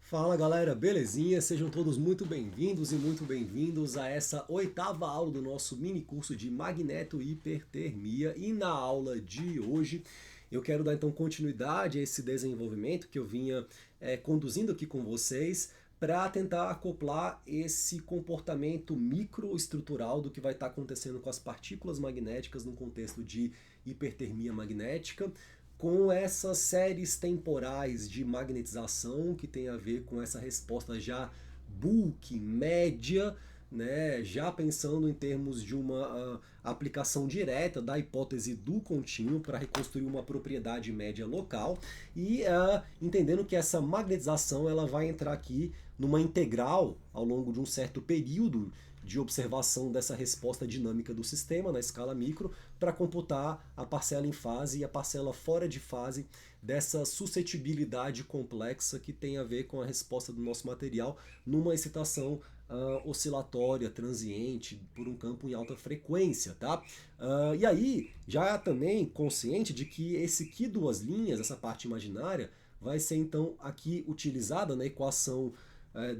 Fala galera, belezinha? Sejam todos muito bem-vindos e muito bem-vindos a essa oitava aula do nosso mini curso de Magneto e Hipertermia. E na aula de hoje eu quero dar então continuidade a esse desenvolvimento que eu vinha conduzindo aqui com vocês para tentar acoplar esse comportamento microestrutural do que vai estar acontecendo com as partículas magnéticas no contexto de hipertermia magnética, com essas séries temporais de magnetização que tem a ver com essa resposta já bulk, média, né, já pensando em termos de uma aplicação direta da hipótese do contínuo para reconstruir uma propriedade média local e entendendo que essa magnetização ela vai entrar aqui numa integral ao longo de um certo período de observação dessa resposta dinâmica do sistema na escala micro para computar a parcela em fase e a parcela fora de fase dessa suscetibilidade complexa que tem a ver com a resposta do nosso material numa excitação oscilatória, transiente, por um campo em alta frequência, tá? E aí, já também consciente de que esse Q duas linhas, essa parte imaginária, vai ser então aqui utilizada na equação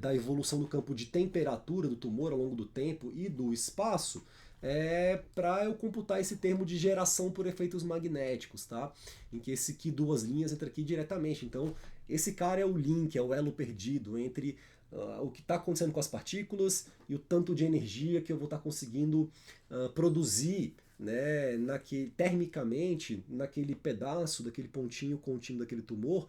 da evolução do campo de temperatura do tumor ao longo do tempo e do espaço, para eu computar esse termo de geração por efeitos magnéticos, tá? Em que esse Q duas linhas entra aqui diretamente. Então, esse cara é o link, é o elo perdido entre o que está acontecendo com as partículas e o tanto de energia que eu vou estar conseguindo produzir, né, termicamente naquele pedaço, daquele pontinho contínuo daquele tumor,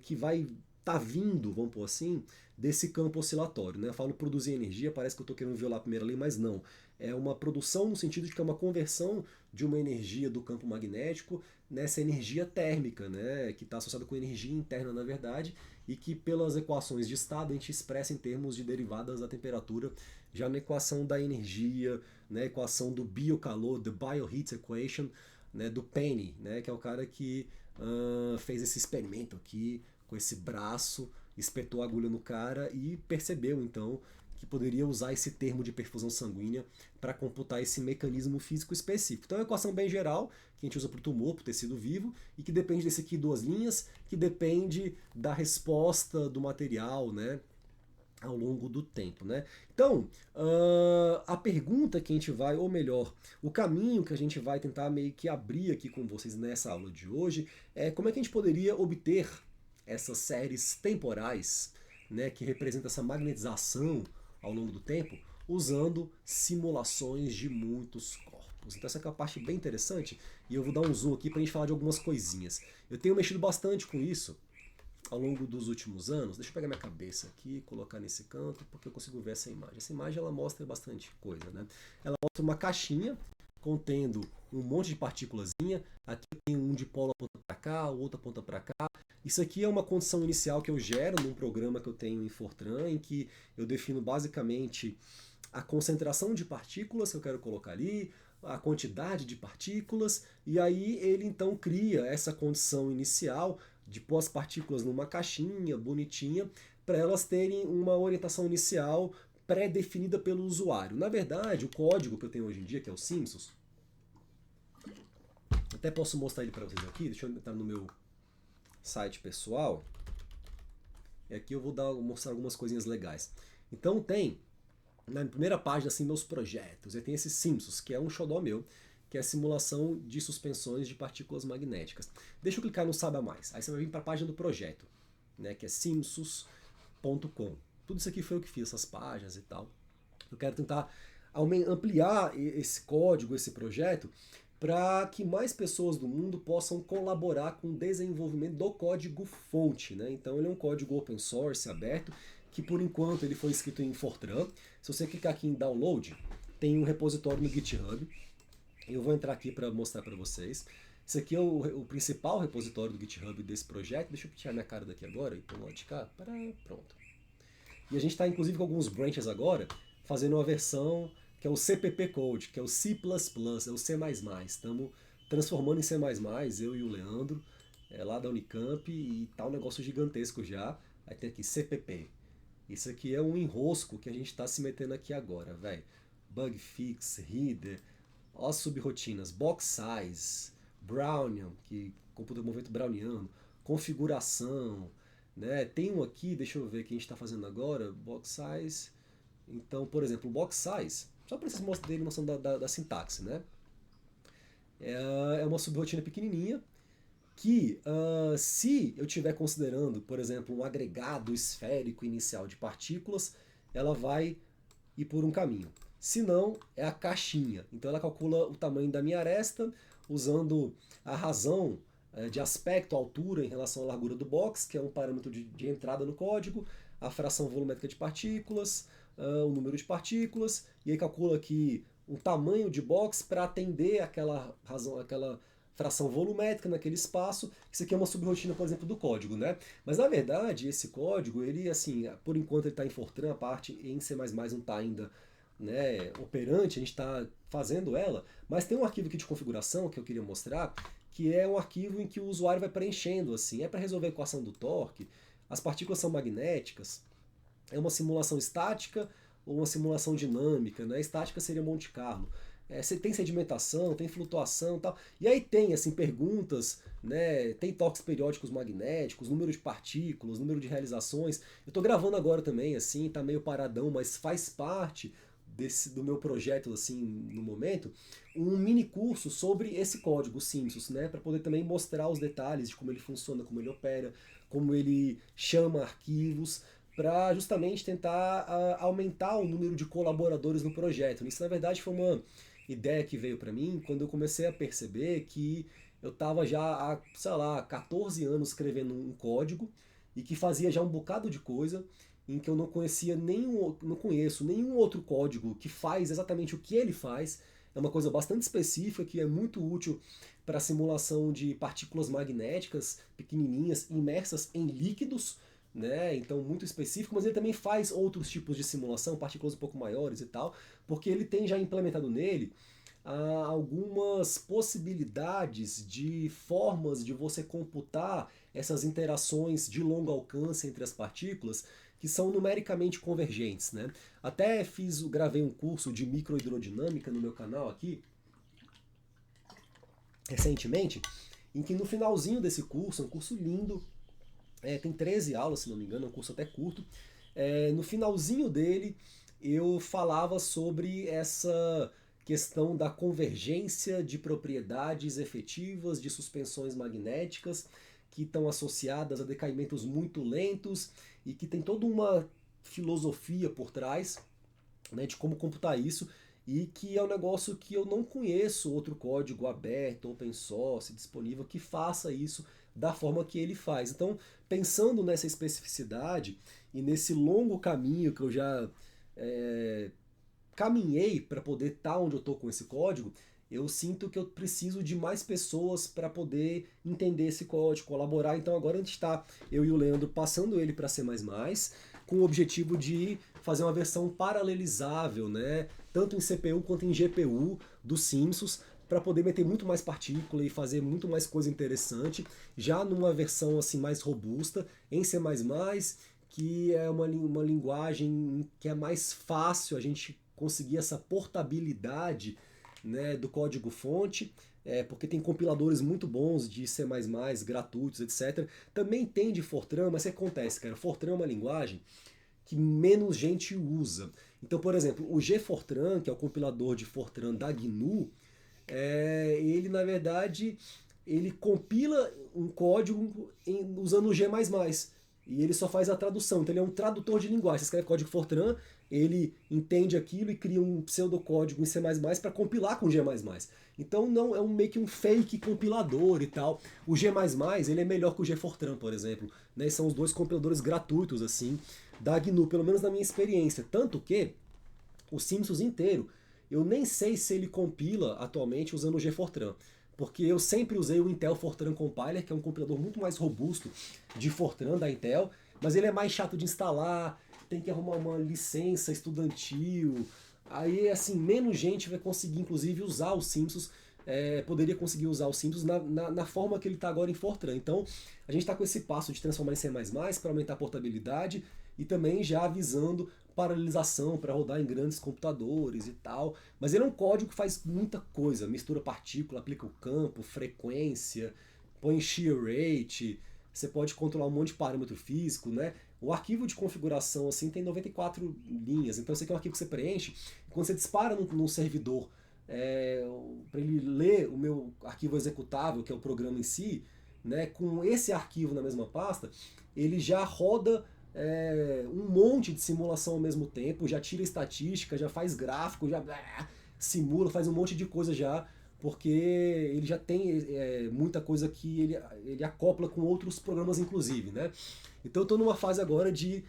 que vai tá vindo, vamos pôr assim, desse campo oscilatório. Né? Eu falo produzir energia, parece que eu estou querendo violar a primeira lei, mas não. É uma produção no sentido de que é uma conversão de uma energia do campo magnético nessa energia térmica, né? Que está associada com energia interna, na verdade, e que pelas equações de estado a gente expressa em termos de derivadas da temperatura, já na equação da energia, né? Equação do biocalor, the bioheat equation, né? Do Penny, né? Que é o cara que fez esse experimento aqui com esse braço, espetou a agulha no cara e percebeu então que poderia usar esse termo de perfusão sanguínea para computar esse mecanismo físico específico. Então é uma equação bem geral que a gente usa para o tumor, para o tecido vivo, e que depende desse aqui duas linhas, que depende da resposta do material, né, ao longo do tempo, né? Então, a pergunta que a gente vai, ou melhor, o caminho que a gente vai tentar meio que abrir aqui com vocês nessa aula de hoje é como é que a gente poderia obter essas séries temporais, né, que representam essa magnetização ao longo do tempo, usando simulações de muitos corpos. Então essa é uma parte bem interessante e eu vou dar um zoom aqui para a gente falar de algumas coisinhas. Eu tenho mexido bastante com isso ao longo dos últimos anos. Deixa eu pegar minha cabeça aqui, colocar nesse canto, porque eu consigo ver essa imagem. Essa imagem ela mostra bastante coisa, né? Ela mostra uma caixinha contendo um monte de partículazinha. Aqui tem um dipolo aponta para cá, o outro aponta para cá. Isso aqui é uma condição inicial que eu gero num programa que eu tenho em Fortran, em que eu defino basicamente a concentração de partículas que eu quero colocar ali, a quantidade de partículas, e aí ele então cria essa condição inicial de pôr as partículas numa caixinha bonitinha, para elas terem uma orientação inicial pré-definida pelo usuário. Na verdade, o código que eu tenho hoje em dia, que é o Simpsons, até posso mostrar ele para vocês aqui, deixa eu entrar no meu site pessoal, e aqui eu vou mostrar algumas coisinhas legais. Então tem, na primeira página, assim, meus projetos, eu tenho esse Simpsons, que é um xodó meu, que é a simulação de suspensões de partículas magnéticas. Deixa eu clicar no Saiba Mais. Aí você vai vir para a página do projeto, né, que é simpsons.com. Tudo isso aqui foi eu que fiz, essas páginas e tal. Eu quero tentar ampliar esse código, esse projeto, para que mais pessoas do mundo possam colaborar com o desenvolvimento do código fonte. Né? Então ele é um código open source, aberto, que por enquanto ele foi escrito em Fortran. Se você clicar aqui em download, tem um repositório no GitHub. Eu vou entrar aqui para mostrar para vocês. Esse aqui é o principal repositório do GitHub desse projeto. Deixa eu tirar minha cara daqui agora e pôr lá de cá. Pronto. E a gente está inclusive com alguns branches agora, fazendo uma versão que é o CPP Code, que é o C++, é o C++. Estamos transformando em C++, eu e o Leandro, lá da Unicamp, e tá um negócio gigantesco já. Aí tem aqui CPP. Isso aqui é um enrosco que a gente está se metendo aqui agora, velho. Bug fix, header, ó as subrotinas, box size, Brownian, que computa o movimento browniano, configuração, né? Tem um aqui, deixa eu ver que a gente está fazendo agora, box size. Então, por exemplo, o box size, só para vocês terem noção da sintaxe, né? É uma subrotina pequenininha que, se eu estiver considerando, por exemplo, um agregado esférico inicial de partículas, ela vai ir por um caminho. Se não, é a caixinha. Então ela calcula o tamanho da minha aresta usando a razão de aspecto, altura em relação à largura do box, que é um parâmetro de entrada no código, a fração volumétrica de partículas, o número de partículas, e aí calcula aqui um tamanho de box para atender aquela razão, aquela fração volumétrica naquele espaço. Isso aqui é uma subrotina, por exemplo, do código, né? Mas na verdade, esse código, ele assim, por enquanto ele está em Fortran, a parte em C++ não está ainda, né, operante, a gente está fazendo ela, mas tem um arquivo aqui de configuração que eu queria mostrar, que é um arquivo em que o usuário vai preenchendo, assim, é para resolver a equação do torque, as partículas são magnéticas, é uma simulação estática ou uma simulação dinâmica, né? Estática seria Monte Carlo. Você tem sedimentação, tem flutuação e tal. E aí tem assim, perguntas, né? Tem toques periódicos magnéticos, número de partículas, número de realizações. Eu estou gravando agora também, assim, tá meio paradão, mas faz parte do meu projeto assim no momento, um mini curso sobre esse código Simpsons, né, para poder também mostrar os detalhes de como ele funciona, como ele opera, como ele chama arquivos, para justamente tentar aumentar o número de colaboradores no projeto. Isso na verdade foi uma ideia que veio para mim quando eu comecei a perceber que eu estava já há, sei lá, 14 anos escrevendo um código e que fazia já um bocado de coisa em que eu não conhecia nenhum, não conheço nenhum outro código que faz exatamente o que ele faz. É uma coisa bastante específica que é muito útil para a simulação de partículas magnéticas pequenininhas imersas em líquidos, né? Então muito específico, mas ele também faz outros tipos de simulação, partículas um pouco maiores e tal, porque ele tem já implementado nele algumas possibilidades de formas de você computar essas interações de longo alcance entre as partículas que são numericamente convergentes, né? Até gravei um curso de microhidrodinâmica no meu canal aqui recentemente, em que no finalzinho desse curso, um curso lindo, tem 13 aulas, se não me engano, é um curso até curto. No finalzinho dele, eu falava sobre essa questão da convergência de propriedades efetivas de suspensões magnéticas que estão associadas a decaimentos muito lentos e que tem toda uma filosofia por trás, né, de como computar isso, e que é um negócio que eu não conheço outro código aberto, open source, disponível, que faça isso da forma que ele faz. Então, pensando nessa especificidade e nesse longo caminho que eu já caminhei para poder estar onde eu estou com esse código, eu sinto que eu preciso de mais pessoas para poder entender esse código, colaborar. Então agora a gente está, eu e o Leandro, passando ele para C++, com o objetivo de fazer uma versão paralelizável, né? Tanto em CPU quanto em GPU dos Simpsons, para poder meter muito mais partícula e fazer muito mais coisa interessante, já numa versão assim mais robusta, em C++, que é uma linguagem que é mais fácil a gente conseguir essa portabilidade, né, do código-fonte, porque tem compiladores muito bons de C++, gratuitos, etc. Também tem de Fortran, mas o que acontece, cara? Fortran é uma linguagem que menos gente usa. Então, por exemplo, o GFortran, que é o compilador de Fortran da GNU, ele, na verdade, ele compila um código usando o G++. E ele só faz a tradução. Então ele é um tradutor de linguagem. Você escreve código Fortran, ele entende aquilo e cria um pseudocódigo em C++ para compilar com G++. Então não é meio que um fake compilador e tal. O G++ ele é melhor que o GFortran, por exemplo. Né? São os dois compiladores gratuitos assim da GNU, pelo menos na minha experiência. Tanto que o Simpsons inteiro, eu nem sei se ele compila atualmente usando o GFortran. Porque eu sempre usei o Intel Fortran Compiler, que é um compilador muito mais robusto de Fortran da Intel, mas ele é mais chato de instalar, tem que arrumar uma licença estudantil. Aí, assim, menos gente vai conseguir, inclusive, usar o Simpsons, poderia conseguir usar o Simpsons na forma que ele está agora em Fortran. Então, a gente está com esse passo de transformar em C++ para aumentar a portabilidade e também já avisando paralelização para rodar em grandes computadores e tal. Mas ele é um código que faz muita coisa, mistura partícula, aplica o campo, frequência, põe shear rate, você pode controlar um monte de parâmetro físico, né? O arquivo de configuração assim tem 94 linhas, então esse aqui é um arquivo que você preenche. Quando você dispara num servidor para ele ler o meu arquivo executável, que é o programa em si, né, com esse arquivo na mesma pasta, ele já roda um monte de simulação ao mesmo tempo, já tira estatística, já faz gráfico, já simula, faz um monte de coisa já, porque ele já tem muita coisa que ele acopla com outros programas inclusive, né? Então eu estou numa fase agora de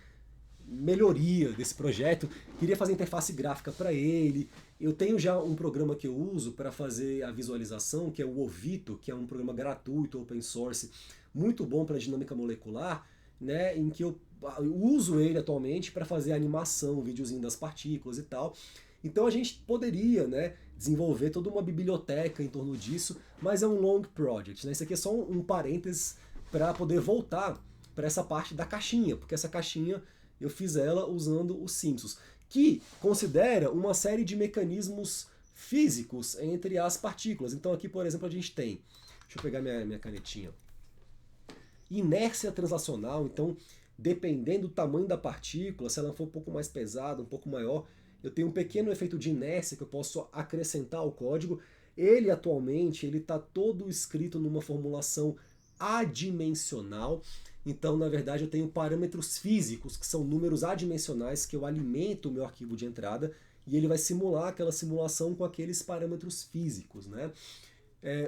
melhoria desse projeto, queria fazer interface gráfica para ele. Eu tenho já um programa que eu uso para fazer a visualização, que é o Ovito, que é um programa gratuito, open source, muito bom para dinâmica molecular, né, em que eu uso ele atualmente para fazer animação, videozinho das partículas e tal. Então a gente poderia, né, desenvolver toda uma biblioteca em torno disso, mas é um long project, né? Isso aqui é só um parênteses para poder voltar para essa parte da caixinha, porque essa caixinha eu fiz ela usando os Simpsons, que considera uma série de mecanismos físicos entre as partículas. Então aqui, por exemplo, a gente tem, deixa eu pegar minha canetinha, inércia translacional. Então, dependendo do tamanho da partícula, se ela for um pouco mais pesada, um pouco maior, eu tenho um pequeno efeito de inércia que eu posso acrescentar ao código. Ele atualmente está todo escrito numa formulação adimensional. Então, na verdade, eu tenho parâmetros físicos, que são números adimensionais, que eu alimento o meu arquivo de entrada, e ele vai simular aquela simulação com aqueles parâmetros físicos, né?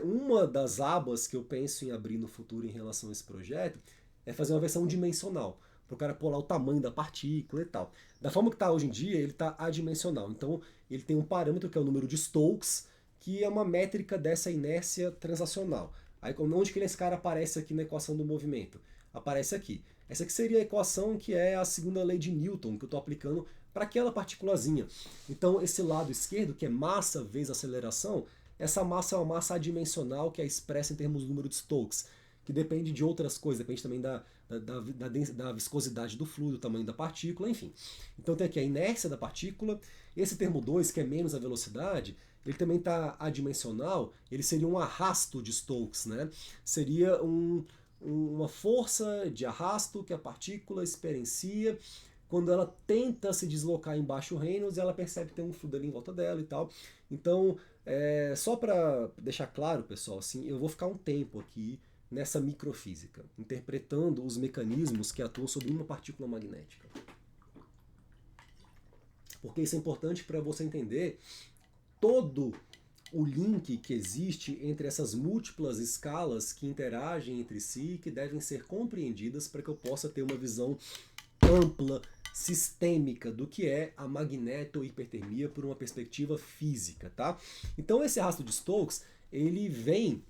Uma das abas que eu penso em abrir no futuro em relação a esse projeto é fazer uma versão dimensional, para o cara pular o tamanho da partícula e tal. Da forma que está hoje em dia, ele está adimensional. Então, ele tem um parâmetro que é o número de Stokes, que é uma métrica dessa inércia translacional. Aí, onde que esse cara aparece aqui na equação do movimento? Aparece aqui. Essa aqui seria a equação que é a segunda lei de Newton, que eu estou aplicando para aquela partículazinha. Então, esse lado esquerdo, que é massa vezes aceleração, essa massa é uma massa adimensional que é expressa em termos do número de Stokes, que depende de outras coisas, depende também da viscosidade do fluido, do tamanho da partícula, enfim. Então tem aqui a inércia da partícula. Esse termo 2, que é menos a velocidade, ele também está adimensional, ele seria um arrasto de Stokes, né? Seria uma força de arrasto que a partícula experiencia quando ela tenta se deslocar em baixo Reynolds e ela percebe que tem um fluido ali em volta dela e tal. Então, só para deixar claro, pessoal, assim, eu vou ficar um tempo aqui nessa microfísica, interpretando os mecanismos que atuam sobre uma partícula magnética. Porque isso é importante para você entender todo o link que existe entre essas múltiplas escalas que interagem entre si e que devem ser compreendidas para que eu possa ter uma visão ampla, sistêmica do que é a magnetohipertermia por uma perspectiva física, tá? Então esse arrasto de Stokes, ele vem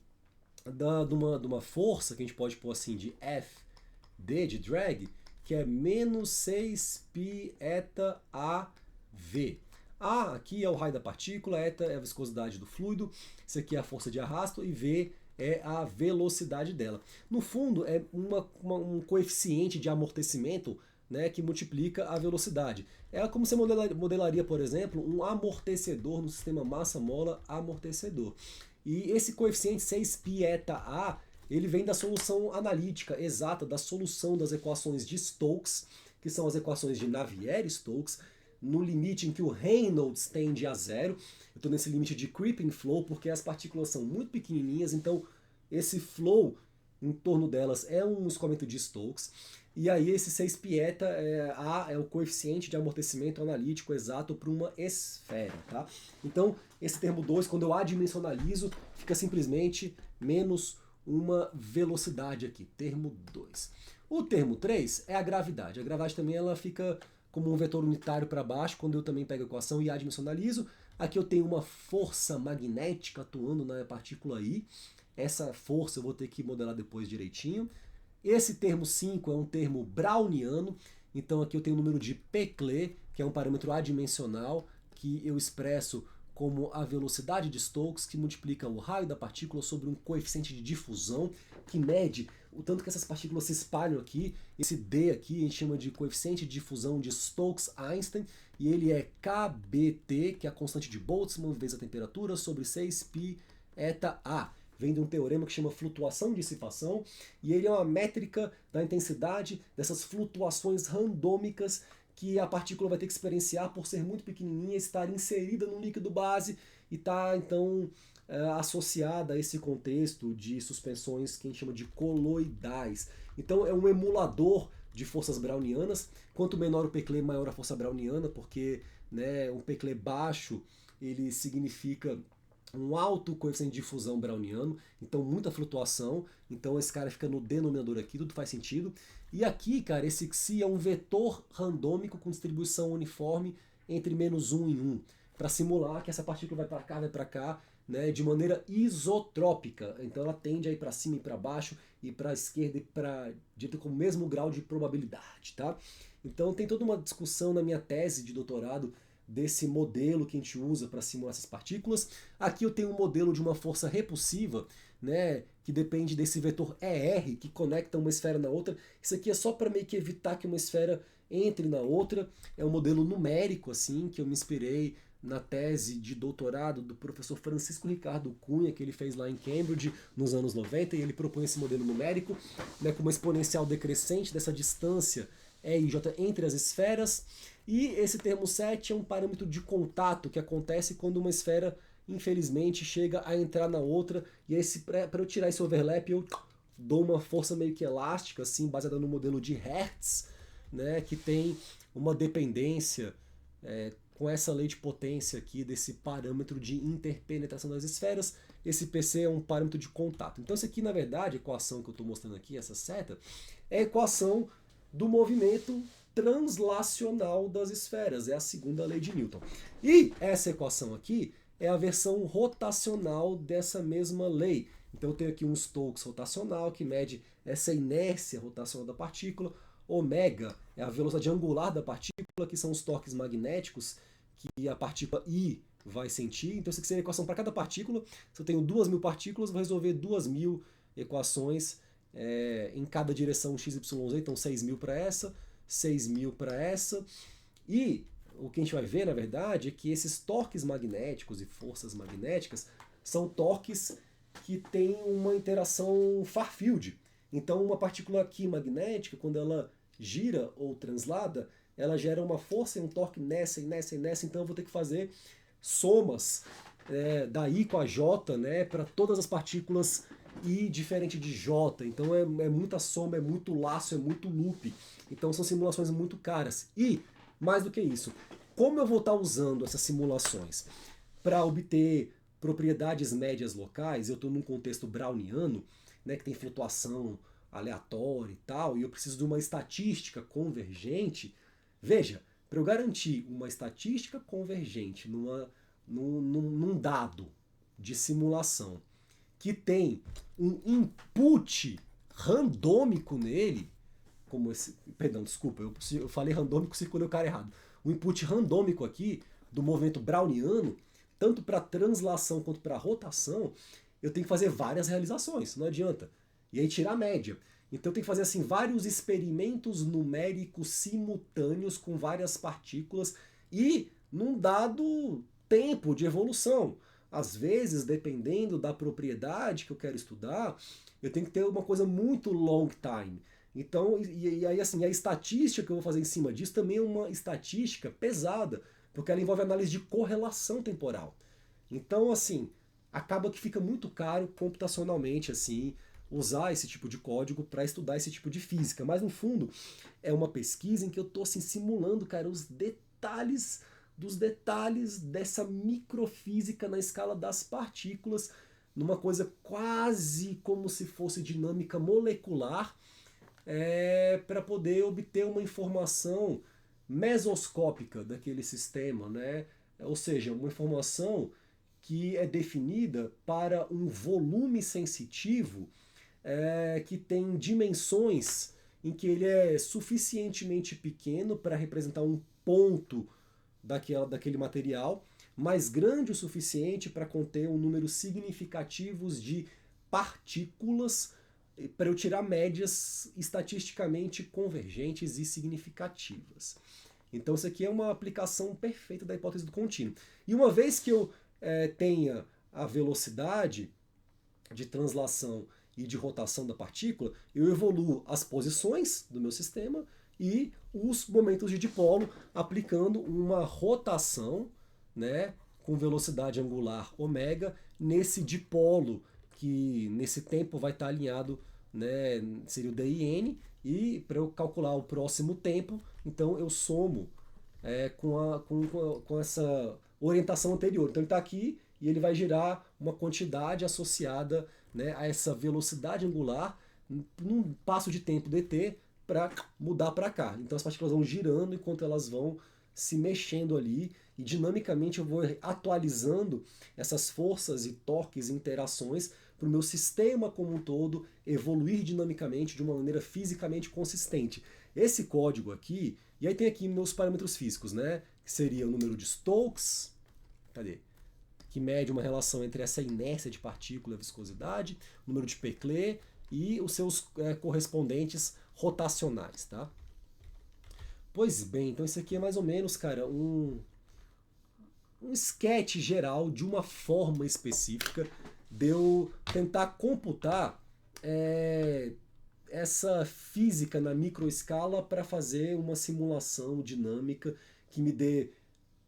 de uma força que a gente pode pôr assim de Fd, de drag, que é menos 6π eta AV. A aqui é o raio da partícula, eta é a viscosidade do fluido, isso aqui é a força de arrasto e V é a velocidade dela. No fundo, é um coeficiente de amortecimento, né, que multiplica a velocidade. É como você modelaria, por exemplo, um amortecedor no sistema massa-mola amortecedor. E esse coeficiente 6π eta A, ele vem da solução analítica exata, da solução das equações de Stokes, que são as equações de Navier-Stokes, no limite em que o Reynolds tende a zero. Eu estou nesse limite de creeping flow, porque as partículas são muito pequenininhas, então esse flow em torno delas é um escoamento de Stokes. E aí esse 6π eta A é o coeficiente de amortecimento analítico exato para uma esfera, tá? Então, esse termo 2, quando eu adimensionalizo, fica simplesmente menos uma velocidade aqui, termo 2. O termo 3 é a gravidade. A gravidade também ela fica como um vetor unitário para baixo, quando eu também pego a equação e adimensionalizo. Aqui eu tenho uma força magnética atuando na partícula I. Essa força eu vou ter que modelar depois direitinho. Esse termo 5 é um termo browniano, então aqui eu tenho o número de Peclet, que é um parâmetro adimensional, que eu expresso como a velocidade de Stokes, que multiplica o raio da partícula sobre um coeficiente de difusão, que mede o tanto que essas partículas se espalham aqui. Esse D aqui a gente chama de coeficiente de difusão de Stokes-Einstein, e ele é KBT, que é a constante de Boltzmann vezes a temperatura, sobre 6π eta A. vem de um teorema que chama flutuação-dissipação, e ele é uma métrica da intensidade dessas flutuações randômicas que a partícula vai ter que experienciar por ser muito pequenininha, estar inserida no líquido base e estar, então, associada a esse contexto de suspensões que a gente chama de coloidais. Então é um emulador de forças brownianas. Quanto menor o Peclet, maior a força browniana, porque, né, um Peclet baixo ele significa um alto coeficiente de difusão browniano, então muita flutuação, então esse cara fica no denominador aqui, tudo faz sentido. E aqui, cara, esse Xi é um vetor randômico com distribuição uniforme entre -1 e 1, para simular que essa partícula vai para cá, né, de maneira isotrópica. Então ela tende a ir para cima e para baixo, e para a esquerda e para a direita com o mesmo grau de probabilidade, tá? Então tem toda uma discussão na minha tese de doutorado desse modelo que a gente usa para simular essas partículas. Aqui eu tenho um modelo de uma força repulsiva, né, que depende desse vetor ER, que conecta uma esfera na outra. Isso aqui é só para meio que evitar que uma esfera entre na outra. É um modelo numérico, assim, que eu me inspirei na tese de doutorado do professor Francisco Ricardo Cunha, que ele fez lá em Cambridge nos anos 90, e ele propõe esse modelo numérico, né, com uma exponencial decrescente dessa distância E e J entre as esferas. E esse termo 7 é um parâmetro de contato que acontece quando uma esfera, infelizmente, chega a entrar na outra. E aí, para eu tirar esse overlap, eu dou uma força meio que elástica, assim, baseada no modelo de Hertz, né, que tem uma dependência com essa lei de potência aqui desse parâmetro de interpenetração das esferas. Esse PC é um parâmetro de contato. Então, isso aqui, na verdade, a equação que eu estou mostrando aqui, essa seta, é a equação do movimento translacional das esferas, é a segunda lei de Newton. E essa equação aqui é a versão rotacional dessa mesma lei. Então eu tenho aqui um Stokes rotacional que mede essa inércia rotacional da partícula. Ômega é a velocidade angular da partícula, que são os torques magnéticos que a partícula I vai sentir. Então, isso aqui seria a equação para cada partícula. Se eu tenho 2.000 partículas, vou resolver 2.000 equações em cada direção x, y, z. Então, 6.000 para essa, 6.000 para essa. E o que a gente vai ver, na verdade, é que esses torques magnéticos e forças magnéticas são torques que têm uma interação far field. Então, uma partícula aqui magnética, quando ela gira ou translada, ela gera uma força e um torque nessa e nessa e nessa. Então, eu vou ter que fazer somas da I com a J, né, para todas as partículas I diferente de J. Então, é muita soma, é muito laço, é muito loop. Então, são simulações muito caras. E, mais do que isso, como eu vou estar usando essas simulações para obter propriedades médias locais? Eu estou num contexto browniano, né, que tem flutuação aleatória e tal, e eu preciso de uma estatística convergente. Veja, para eu garantir uma estatística convergente num dado de simulação que tem um input randômico nele, como esse, perdão, desculpa, eu falei randômico, circulei o cara errado. O input randômico aqui do movimento browniano, tanto para translação quanto para rotação, eu tenho que fazer várias realizações, não adianta. E aí tirar a média. Então eu tenho que fazer assim vários experimentos numéricos simultâneos com várias partículas e num dado tempo de evolução. Às vezes, dependendo da propriedade que eu quero estudar, eu tenho que ter uma coisa muito long time. Então, e aí assim, a estatística que eu vou fazer em cima disso também é uma estatística pesada, porque ela envolve análise de correlação temporal. Então, assim, acaba que fica muito caro computacionalmente, assim, usar esse tipo de código para estudar esse tipo de física. Mas, no fundo, é uma pesquisa em que eu estou assim, simulando, cara, os detalhes dos detalhes dessa microfísica na escala das partículas, numa coisa quase como se fosse dinâmica molecular, para poder obter uma informação mesoscópica daquele sistema, né? Ou seja, uma informação que é definida para um volume sensitivo que tem dimensões em que ele é suficientemente pequeno para representar um ponto daquele material, mas grande o suficiente para conter um número significativos de partículas para eu tirar médias estatisticamente convergentes e significativas. Então isso aqui é uma aplicação perfeita da hipótese do contínuo. E uma vez que eu tenha a velocidade de translação e de rotação da partícula, eu evoluo as posições do meu sistema e os momentos de dipolo aplicando uma rotação, né, com velocidade angular ômega nesse dipolo que nesse tempo vai estar alinhado, né, seria o DIN, e para eu calcular o próximo tempo, então eu somo com essa orientação anterior. Então ele está aqui e ele vai gerar uma quantidade associada, né, a essa velocidade angular num passo de tempo dt para mudar para cá. Então as partículas vão girando enquanto elas vão se mexendo ali e dinamicamente eu vou atualizando essas forças e torques e interações para o meu sistema como um todo evoluir dinamicamente de uma maneira fisicamente consistente. Esse código aqui, e aí tem aqui meus parâmetros físicos, né? Que seria o número de Stokes, cadê? Que mede uma relação entre essa inércia de partícula e a viscosidade, o número de Peclet e os seus correspondentes rotacionais, tá? Pois bem, então isso aqui é mais ou menos, cara, um sketch geral de uma forma específica de eu tentar computar essa física na microescala para fazer uma simulação dinâmica que me dê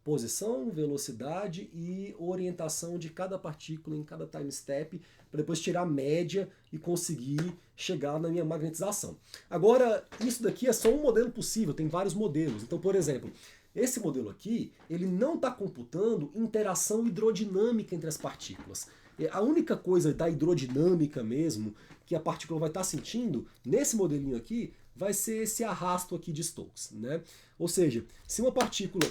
posição, velocidade e orientação de cada partícula em cada time step, para depois tirar a média e conseguir chegar na minha magnetização. Agora, isso daqui é só um modelo possível, tem vários modelos. Então, por exemplo, esse modelo aqui, ele não está computando interação hidrodinâmica entre as partículas. A única coisa da hidrodinâmica mesmo que a partícula vai estar sentindo nesse modelinho aqui vai ser esse arrasto aqui de Stokes, né? Ou seja, se uma partícula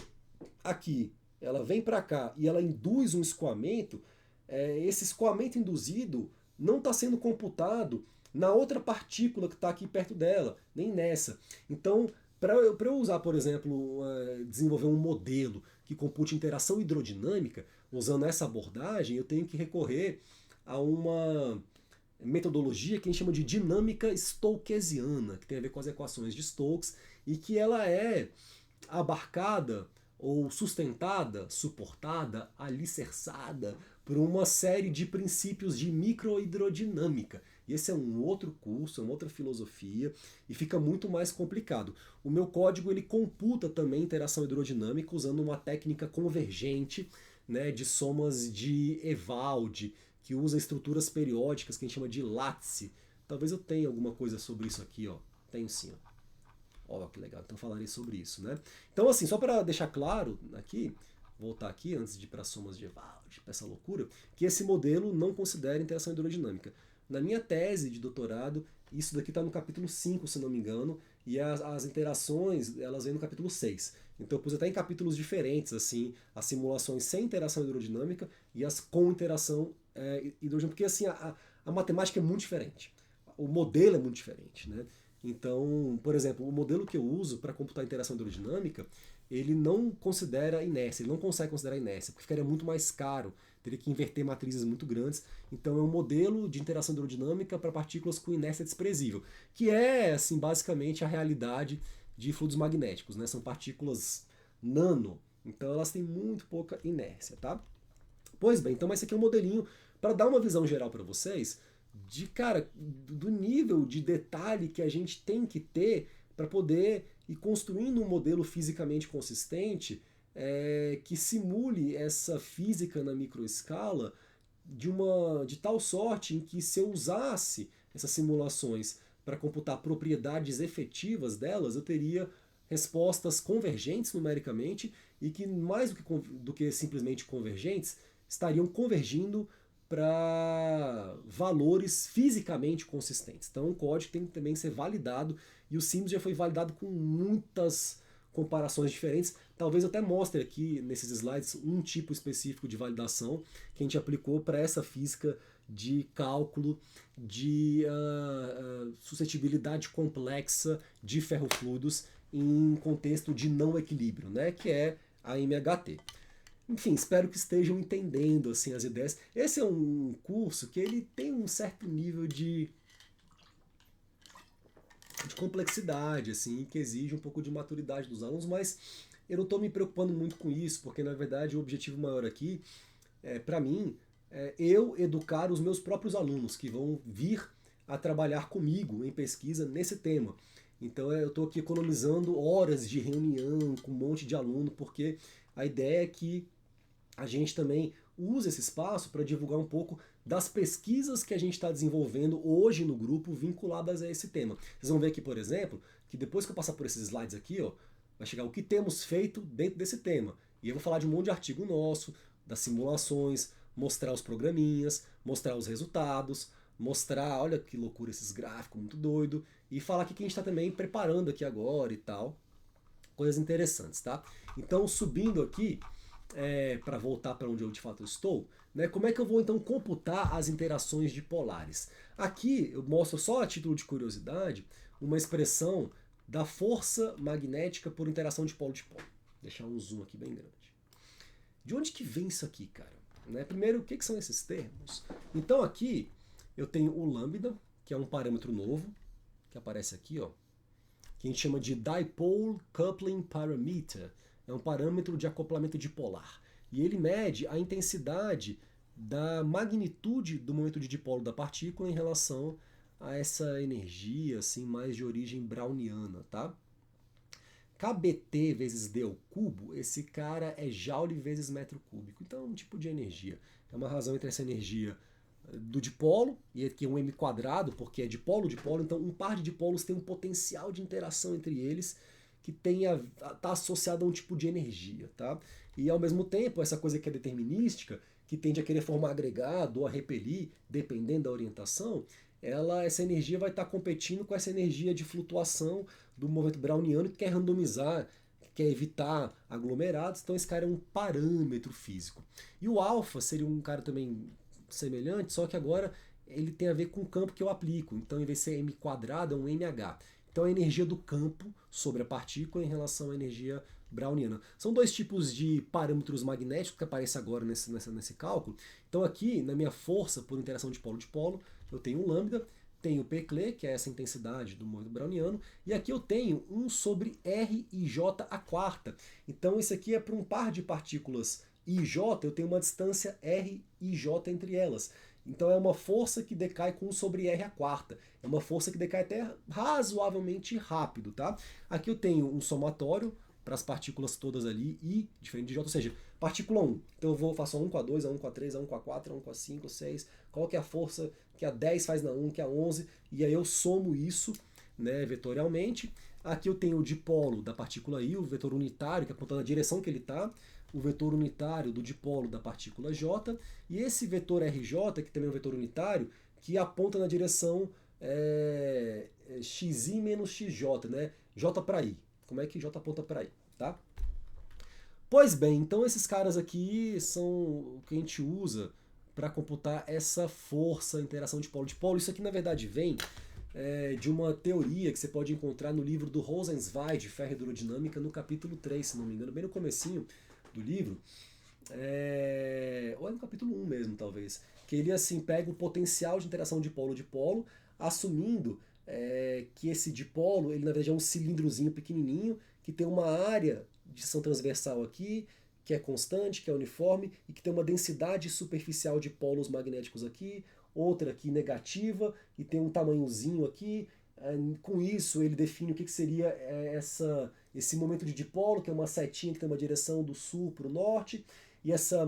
aqui ela vem para cá e ela induz um escoamento, esse escoamento induzido não está sendo computado na outra partícula que está aqui perto dela, nem nessa. Então, para eu usar, por exemplo, desenvolver um modelo que compute interação hidrodinâmica, usando essa abordagem, eu tenho que recorrer a uma metodologia que a gente chama de dinâmica stokesiana, que tem a ver com as equações de Stokes, e que ela é abarcada ou sustentada, suportada, alicerçada por uma série de princípios de microhidrodinâmica. E esse é um outro curso, é uma outra filosofia e fica muito mais complicado. O meu código ele computa também interação hidrodinâmica usando uma técnica convergente, né, de somas de Ewald, que usa estruturas periódicas que a gente chama de lattice. Talvez eu tenha alguma coisa sobre isso aqui, ó. Tenho sim, ó. Ó, que legal, então falarei sobre isso, né? Então, assim, só para deixar claro aqui, voltar aqui antes de ir para somas de Ewald, para essa loucura, que esse modelo não considera interação hidrodinâmica. Na minha tese de doutorado, isso daqui está no capítulo 5, se não me engano, e as interações, elas vêm no capítulo 6. Então eu pus até em capítulos diferentes, assim, as simulações sem interação hidrodinâmica e as com interação hidrodinâmica, porque assim, a matemática é muito diferente. O modelo é muito diferente, né? Então, por exemplo, o modelo que eu uso para computar a interação hidrodinâmica, ele não considera inércia, ele não consegue considerar inércia, porque ficaria muito mais caro, teria que inverter matrizes muito grandes. Então é um modelo de interação hidrodinâmica para partículas com inércia desprezível, que é, assim, basicamente a realidade de fluidos magnéticos, né? São partículas nano, então elas têm muito pouca inércia, tá? Pois bem, então esse aqui é um modelinho para dar uma visão geral para vocês de, cara, do nível de detalhe que a gente tem que ter para poder ir construindo um modelo fisicamente consistente que simule essa física na microescala de tal sorte em que se eu usasse essas simulações para computar propriedades efetivas delas, eu teria respostas convergentes numericamente e que mais do que simplesmente convergentes, estariam convergindo para valores fisicamente consistentes. Então o código tem que também ser validado e o Sims já foi validado com muitas comparações diferentes. Talvez eu até mostre aqui nesses slides um tipo específico de validação que a gente aplicou para essa física de cálculo de suscetibilidade complexa de ferrofluidos em contexto de não equilíbrio, né, que é a MHT. Enfim, espero que estejam entendendo assim as ideias. Esse é um curso que ele tem um certo nível de complexidade, assim, que exige um pouco de maturidade dos alunos, mas eu não estou me preocupando muito com isso, porque na verdade o objetivo maior aqui, para mim, eu educar os meus próprios alunos que vão vir a trabalhar comigo em pesquisa nesse tema. Então eu estou aqui economizando horas de reunião com um monte de aluno, porque a ideia é que a gente também use esse espaço para divulgar um pouco das pesquisas que a gente está desenvolvendo hoje no grupo vinculadas a esse tema. Vocês vão ver aqui, por exemplo, que depois que eu passar por esses slides aqui, ó, vai chegar o que temos feito dentro desse tema. E eu vou falar de um monte de artigo nosso, das simulações, mostrar os programinhas, mostrar os resultados, mostrar, olha que loucura esses gráficos, muito doido, e falar o que a gente está também preparando aqui agora e tal. Coisas interessantes, tá? Então, subindo aqui, para voltar para onde eu de fato estou, né, como é que eu vou então computar as interações dipolares? Aqui eu mostro só a título de curiosidade uma expressão da força magnética por interação de polo. Vou deixar um zoom aqui bem grande. De onde que vem isso aqui, cara? Né? Primeiro, o que são esses termos? Então aqui eu tenho o lambda, que é um parâmetro novo, que aparece aqui, ó, que a gente chama de Dipole Coupling Parameter. É um parâmetro de acoplamento dipolar. E ele mede a intensidade da magnitude do momento de dipolo da partícula em relação a essa energia assim, mais de origem browniana, tá? KBT vezes D ao cubo, esse cara é Joule vezes metro cúbico. Então é um tipo de energia. É uma razão entre essa energia do dipolo, e aqui é um m quadrado, porque é dipolo, então um par de dipolos tem um potencial de interação entre eles que está associado a um tipo de energia, tá? E ao mesmo tempo, essa coisa que é determinística, que tende a querer formar agregado ou a repelir, dependendo da orientação, essa energia vai estar competindo com essa energia de flutuação do movimento browniano que quer randomizar, que quer evitar aglomerados, então esse cara é um parâmetro físico. E o alfa seria um cara também semelhante, só que agora ele tem a ver com o campo que eu aplico. Então, em vez de ser m quadrado, é um mh. Então, a energia do campo sobre a partícula em relação à energia browniana. São dois tipos de parâmetros magnéticos que aparecem agora nesse cálculo. Então, aqui, na minha força por interação de polo, eu tenho um lambda, tenho o P-Cle, que é essa intensidade do movimento browniano, e aqui eu tenho 1 sobre R e J a quarta. Então, isso aqui é para um par de partículas I e J, eu tenho uma distância R e J entre elas. Então é uma força que decai com 1 sobre R a quarta. É uma força que decai até razoavelmente rápido, tá? Aqui eu tenho um somatório para as partículas todas ali, I diferente de J, ou seja, partícula 1. Então eu faço a 1 com a 2, a 1 com a 3, a 1 com a 4, a 1 com a 5, 6. Qual que é a força que a 10 faz na 1, que a 11? E aí eu somo isso, né, vetorialmente. Aqui eu tenho o dipolo da partícula I, o vetor unitário, que aponta na direção que ele está, o vetor unitário do dipolo da partícula J, e esse vetor RJ, que também é um vetor unitário, que aponta na direção xi menos xj, né? J para I. Como é que J aponta para I, tá? Pois bem, então esses caras aqui são o que a gente usa para computar essa força, interação de polo. Isso aqui, na verdade, vem de uma teoria que você pode encontrar no livro do Rosenzweig, Ferro-Hidrodinâmica, no capítulo 3, se não me engano, bem no comecinho do livro, ou é no capítulo 1 mesmo, talvez, que ele assim pega o potencial de interação de polo, assumindo que esse dipolo, ele na verdade é um cilindrozinho pequenininho, que tem uma área de seção transversal aqui, que é constante, que é uniforme, e que tem uma densidade superficial de polos magnéticos aqui, outra aqui negativa, e tem um tamanhozinho aqui. Com isso, ele define o que seria esse momento de dipolo, que é uma setinha que tem uma direção do sul para o norte, e essa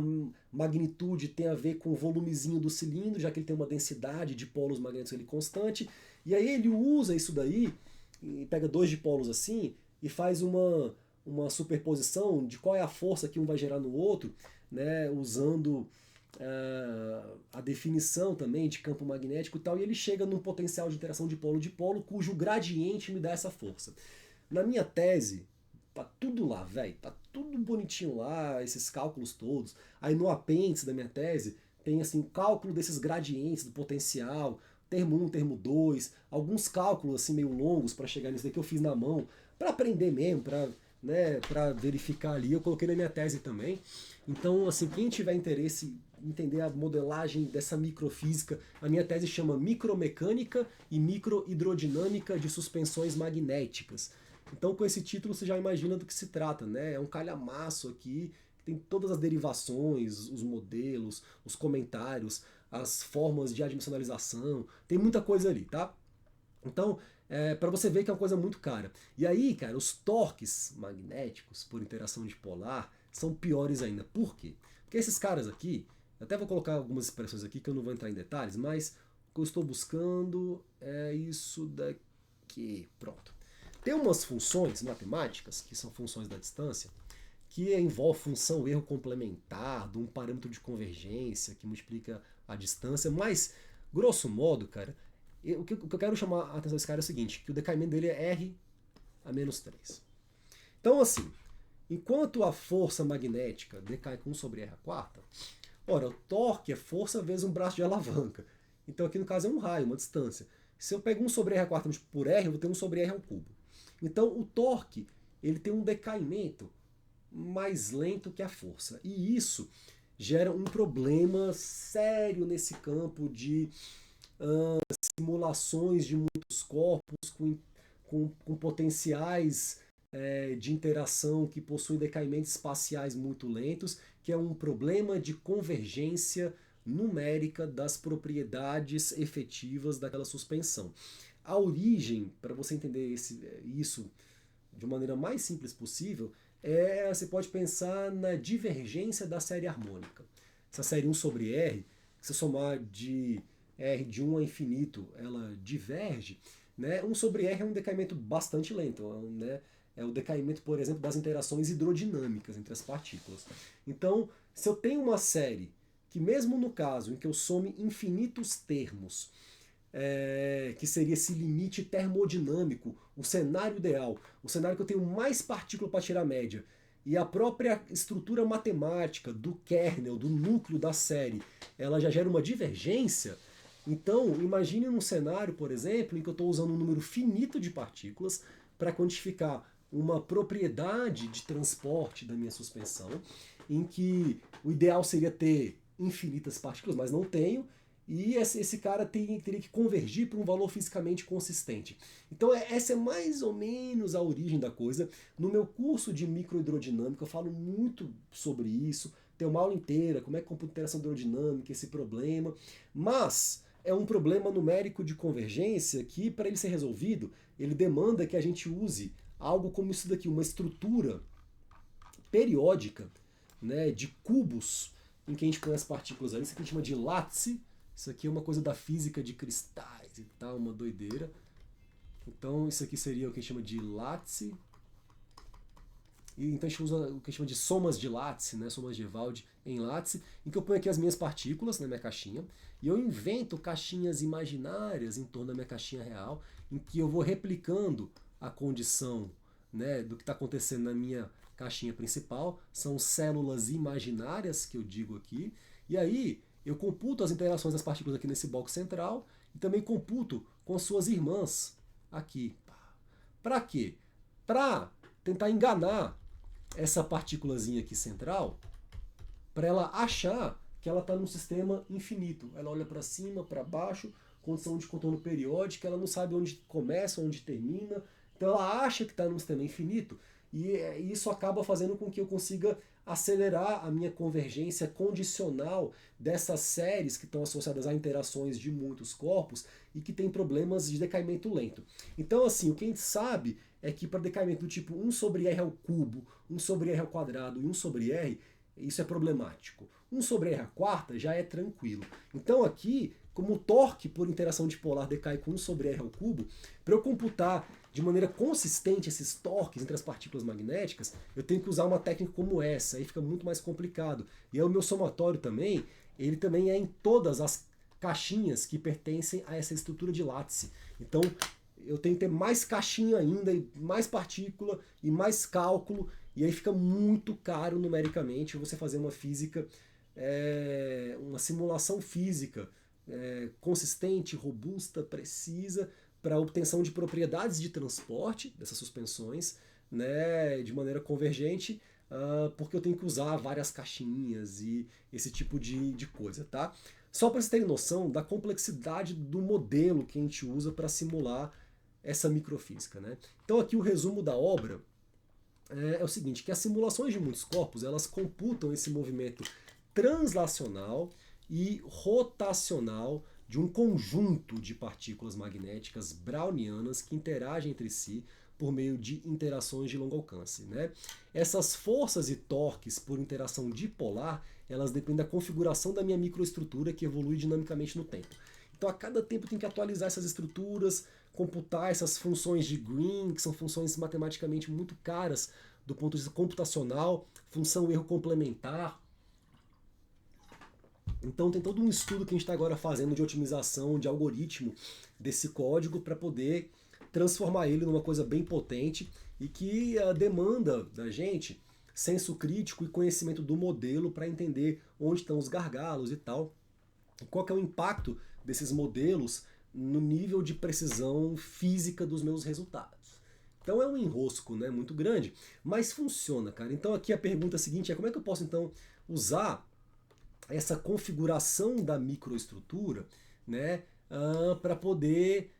magnitude tem a ver com o volumezinho do cilindro, já que ele tem uma densidade de polos magnéticos ali constante, e aí ele usa isso daí, e pega dois dipolos assim, e faz uma superposição de qual é a força que um vai gerar no outro, né, usando a definição também de campo magnético e tal, e ele chega num potencial de interação de polo, cujo gradiente me dá essa força. Na minha tese, tá tudo lá, velho, tá tudo bonitinho lá, esses cálculos todos. Aí no apêndice da minha tese tem assim, cálculo desses gradientes do potencial, termo 1, termo 2, alguns cálculos assim meio longos para chegar nisso daqui eu fiz na mão, para aprender mesmo, para verificar ali, eu coloquei na minha tese também. Então, assim, quem tiver interesse em entender a modelagem dessa microfísica, a minha tese chama Micromecânica e Microhidrodinâmica de Suspensões Magnéticas. Então, com esse título, você já imagina do que se trata, né? É um calhamaço aqui, tem todas as derivações, os modelos, os comentários, as formas de adimensionalização, tem muita coisa ali, tá? Então, para você ver que é uma coisa muito cara. E aí, cara, os torques magnéticos por interação dipolar são piores ainda. Por quê? Porque esses caras aqui, até vou colocar algumas expressões aqui que eu não vou entrar em detalhes, mas o que eu estou buscando é isso daqui. Pronto. Tem umas funções matemáticas, que são funções da distância, que envolve função erro complementar, de um parâmetro de convergência que multiplica a distância, mas, grosso modo, cara, o que eu quero chamar a atenção desse cara é o seguinte, que o decaimento dele é R a menos 3. Então, assim, enquanto a força magnética decai com 1 sobre R a quarta, ora, o torque é força vezes um braço de alavanca. Então aqui no caso é um raio, uma distância. Se eu pego 1 sobre R a quarta por R, eu vou ter 1 sobre R ao cubo. Então o torque ele tem um decaimento mais lento que a força. E isso gera um problema sério nesse campo de simulações de muitos corpos com potenciais de interação que possuem decaimentos espaciais muito lentos, que é um problema de convergência numérica das propriedades efetivas daquela suspensão. A origem, para você entender isso de maneira mais simples possível, você pode pensar na divergência da série harmônica. Essa série 1 sobre R, se você somar de R de 1 a infinito, ela diverge, né? 1 sobre R é um decaimento bastante lento, né? É o decaimento, por exemplo, das interações hidrodinâmicas entre as partículas. Então, se eu tenho uma série que mesmo no caso em que eu some infinitos termos, que seria esse limite termodinâmico, o cenário ideal, o cenário que eu tenho mais partícula para tirar a média, e a própria estrutura matemática do kernel, do núcleo da série, ela já gera uma divergência. Então, imagine um cenário, por exemplo, em que eu estou usando um número finito de partículas para quantificar uma propriedade de transporte da minha suspensão, em que o ideal seria ter infinitas partículas, mas não tenho, e esse cara teria que convergir para um valor fisicamente consistente. Então essa é mais ou menos a origem da coisa. No meu curso de microhidrodinâmica eu falo muito sobre isso, tem uma aula inteira, como é que computa interação hidrodinâmica, esse problema, mas é um problema numérico de convergência que, para ele ser resolvido, ele demanda que a gente use algo como isso daqui, uma estrutura periódica, né, de cubos em que a gente põe as partículas ali. Isso aqui a gente chama de lattice. Isso aqui é uma coisa da física de cristais e tal, uma doideira. Então isso aqui seria o que a gente chama de lattice. E então a gente usa o que a gente chama de somas de lattice, né, somas de Wald em lattice, em que eu ponho aqui as minhas partículas na minha caixinha e eu invento caixinhas imaginárias em torno da minha caixinha real, em que eu vou replicando a condição, né, do que está acontecendo na minha caixinha principal. São células imaginárias que eu digo aqui. E aí eu computo as interações das partículas aqui nesse bloco central e também computo com as suas irmãs aqui. Para quê? Para tentar enganar essa partículazinha aqui central, para ela achar que ela está num sistema infinito. Ela olha para cima, para baixo, condição de contorno periódico, ela não sabe onde começa, onde termina. Então ela acha que está num sistema infinito e isso acaba fazendo com que eu consiga acelerar a minha convergência condicional dessas séries que estão associadas a interações de muitos corpos e que tem problemas de decaimento lento. Então, assim, o que a gente sabe é que para decaimento do tipo 1 sobre R ao cubo, 1 sobre R ao quadrado e 1 sobre R, isso é problemático. 1 sobre R à quarta já é tranquilo. Então aqui, como o torque por interação dipolar decai com 1 sobre R ao cubo, para eu computar de maneira consistente esses torques entre as partículas magnéticas, eu tenho que usar uma técnica como essa, aí fica muito mais complicado. E aí o meu somatório também, ele também é em todas as caixinhas que pertencem a essa estrutura de lattice. Então eu tenho que ter mais caixinha ainda, e mais partícula, e mais cálculo, e aí fica muito caro numericamente você fazer uma física, uma simulação física consistente, robusta, precisa, para a obtenção de propriedades de transporte dessas suspensões, né, de maneira convergente, porque eu tenho que usar várias caixinhas e esse tipo de coisa, tá? Só para vocês terem noção da complexidade do modelo que a gente usa para simular essa microfísica, né? Então aqui o resumo da obra é o seguinte, que as simulações de muitos corpos, elas computam esse movimento translacional e rotacional de um conjunto de partículas magnéticas brownianas que interagem entre si por meio de interações de longo alcance, né? Essas forças e torques por interação dipolar, elas dependem da configuração da minha microestrutura que evolui dinamicamente no tempo. Então a cada tempo tem que atualizar essas estruturas, computar essas funções de Green, que são funções matematicamente muito caras do ponto de vista computacional, função erro complementar. Então tem todo um estudo que a gente está agora fazendo de otimização, de algoritmo desse código para poder transformar ele numa coisa bem potente e que demanda da gente senso crítico e conhecimento do modelo para entender onde estão os gargalos e tal. Qual que é o impacto desses modelos no nível de precisão física dos meus resultados. Então é um enrosco, né, muito grande, mas funciona, cara. Então aqui a pergunta seguinte é como é que eu posso então usar essa configuração da microestrutura, né, para poder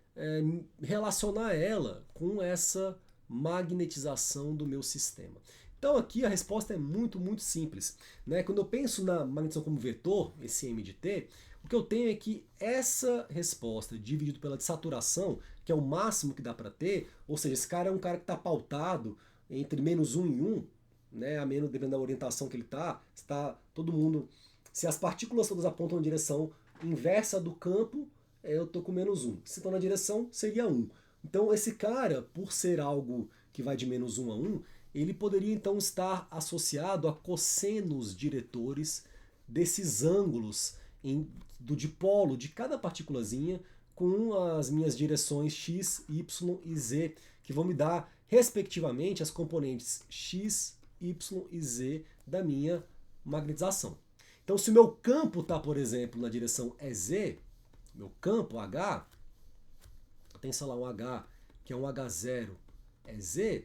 relacionar ela com essa magnetização do meu sistema. Então aqui a resposta é muito, muito simples, né? Quando eu penso na magnetização como vetor, esse M de T, o que eu tenho é que essa resposta dividido pela de saturação, que é o máximo que dá para ter, ou seja, esse cara é um cara que está pautado entre menos 1 e 1, né, a menos dependendo da orientação que ele está todo mundo, se as partículas todas apontam na direção inversa do campo, eu estou com menos 1. Se estão na direção, seria 1. Então esse cara, por ser algo que vai de menos 1 a 1, ele poderia então estar associado a cossenos diretores desses ângulos do dipolo de cada partículazinha com as minhas direções x, y e z, que vão me dar, respectivamente, as componentes x, y e z da minha magnetização. Então, se o meu campo está, por exemplo, na direção EZ, meu campo H, tem, sei lá, um H, que é um H0 EZ,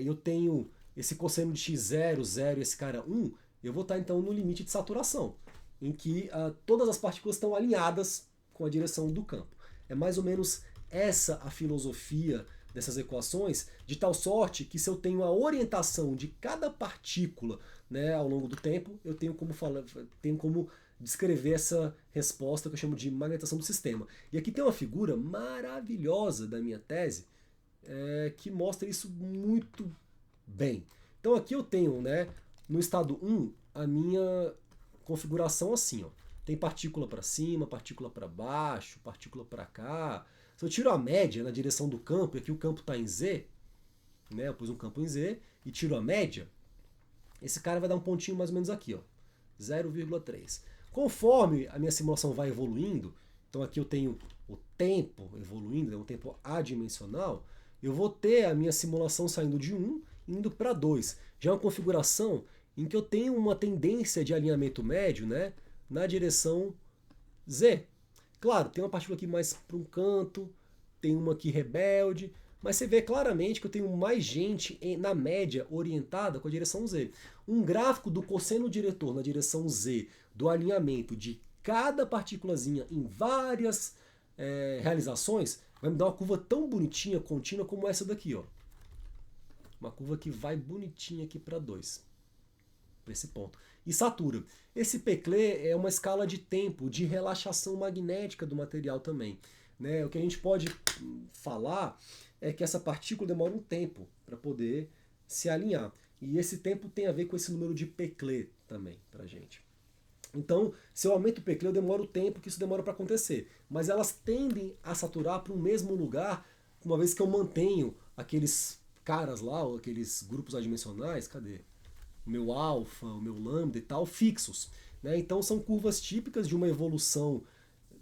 eu tenho esse cosseno de x0, 0 e esse cara 1, eu vou estar, então, no limite de saturação, em que todas as partículas estão alinhadas com a direção do campo. É mais ou menos essa a filosofia dessas equações, de tal sorte que se eu tenho a orientação de cada partícula, né, ao longo do tempo, eu tenho como descrever essa resposta que eu chamo de magnetização do sistema. E aqui tem uma figura maravilhosa da minha tese que mostra isso muito bem. Então aqui eu tenho, né, no estado 1 a minha configuração assim, ó. Tem partícula para cima, partícula para baixo, partícula para cá. Se eu tiro a média na direção do campo, e aqui o campo está em Z, né, eu pus um campo em Z e tiro a média, esse cara vai dar um pontinho mais ou menos aqui, ó, 0,3. Conforme a minha simulação vai evoluindo, então aqui eu tenho o tempo evoluindo, é um tempo adimensional, eu vou ter a minha simulação saindo de 1 indo para 2. Já é uma configuração em que eu tenho uma tendência de alinhamento médio, né, na direção Z. Claro, tem uma partícula aqui mais para um canto, tem uma aqui rebelde, mas você vê claramente que eu tenho mais gente na média orientada com a direção Z. Um gráfico do cosseno diretor na direção Z, do alinhamento de cada partículazinha em várias realizações, vai me dar uma curva tão bonitinha, contínua, como essa daqui, ó. Uma curva que vai bonitinha aqui para 2. Para esse ponto. E satura. Esse Peclet é uma escala de tempo, de relaxação magnética do material também. Né? O que a gente pode falar é que essa partícula demora um tempo para poder se alinhar. E esse tempo tem a ver com esse número de Peclet também para a gente. Então, se eu aumento o Peclet, eu demoro o tempo que isso demora para acontecer. Mas elas tendem a saturar para o mesmo lugar, uma vez que eu mantenho aqueles caras lá, ou aqueles grupos adimensionais, cadê? O meu alfa, o meu lambda e tal, fixos. Né? Então são curvas típicas de uma evolução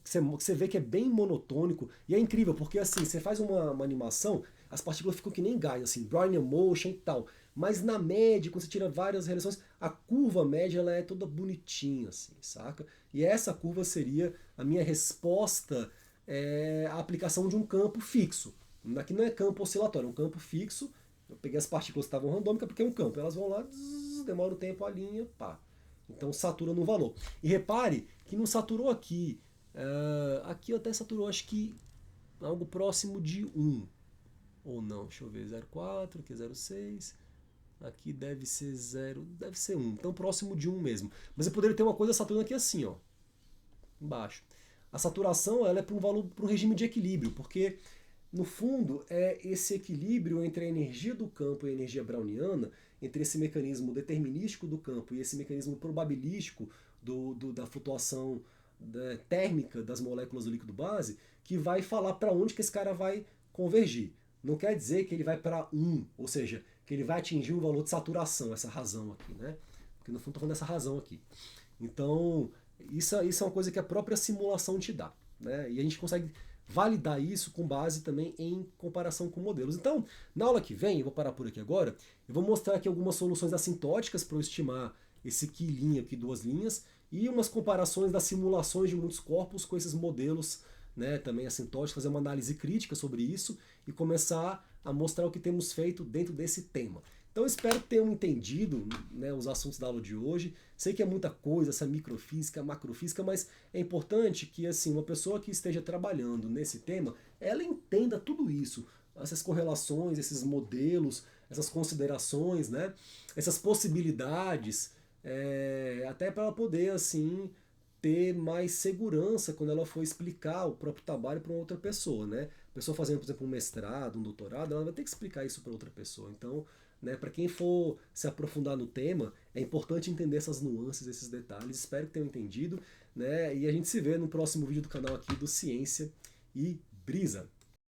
que você vê que é bem monotônico. E é incrível, porque assim, você faz uma animação, as partículas ficam que nem gás, assim, Brownian motion e tal. Mas na média, quando você tira várias relações, a curva média ela é toda bonitinha, assim, saca? E essa curva seria a minha resposta à aplicação de um campo fixo. Aqui não é campo oscilatório, é um campo fixo. Eu peguei as partículas que estavam randômicas porque é um campo. Elas vão lá, demora o tempo, alinha, pá. Então satura no valor. E repare que não saturou aqui. Aqui até saturou, acho que algo próximo de 1. ou não, deixa eu ver, 0,4, aqui é 0,6, aqui deve ser 0, deve ser 1, então próximo de 1 mesmo. Mas eu poderia ter uma coisa Saturno aqui assim, ó, embaixo. A saturação ela é para um valor, para um regime de equilíbrio, porque no fundo é esse equilíbrio entre a energia do campo e a energia browniana, entre esse mecanismo determinístico do campo e esse mecanismo probabilístico da flutuação térmica das moléculas do líquido base, que vai falar para onde que esse cara vai convergir. Não quer dizer que ele vai para 1, ou seja, que ele vai atingir um valor de saturação, essa razão aqui, né? Porque no fundo estou falando dessa razão aqui. Então, isso é uma coisa que a própria simulação te dá, né? E a gente consegue validar isso com base também em comparação com modelos. Então, na aula que vem, eu vou parar por aqui agora, eu vou mostrar aqui algumas soluções assintóticas para eu estimar esse quilinho aqui, 2 linhas, e umas comparações das simulações de muitos corpos com esses modelos, né, também assintóticos, fazer uma análise crítica sobre isso e começar a mostrar o que temos feito dentro desse tema. Então espero que tenham entendido, né, os assuntos da aula de hoje. Sei que é muita coisa, essa microfísica, macrofísica, mas é importante que assim uma pessoa que esteja trabalhando nesse tema, ela entenda tudo isso, essas correlações, esses modelos, essas considerações, né, essas possibilidades, até para ela poder assim ter mais segurança quando ela for explicar o próprio trabalho para uma outra pessoa, né? A pessoa fazendo, por exemplo, um mestrado, um doutorado, ela vai ter que explicar isso para outra pessoa. Então, né, para quem for se aprofundar no tema, é importante entender essas nuances, esses detalhes. Espero que tenham entendido, né? E a gente se vê no próximo vídeo do canal aqui do Ciência e Brisa.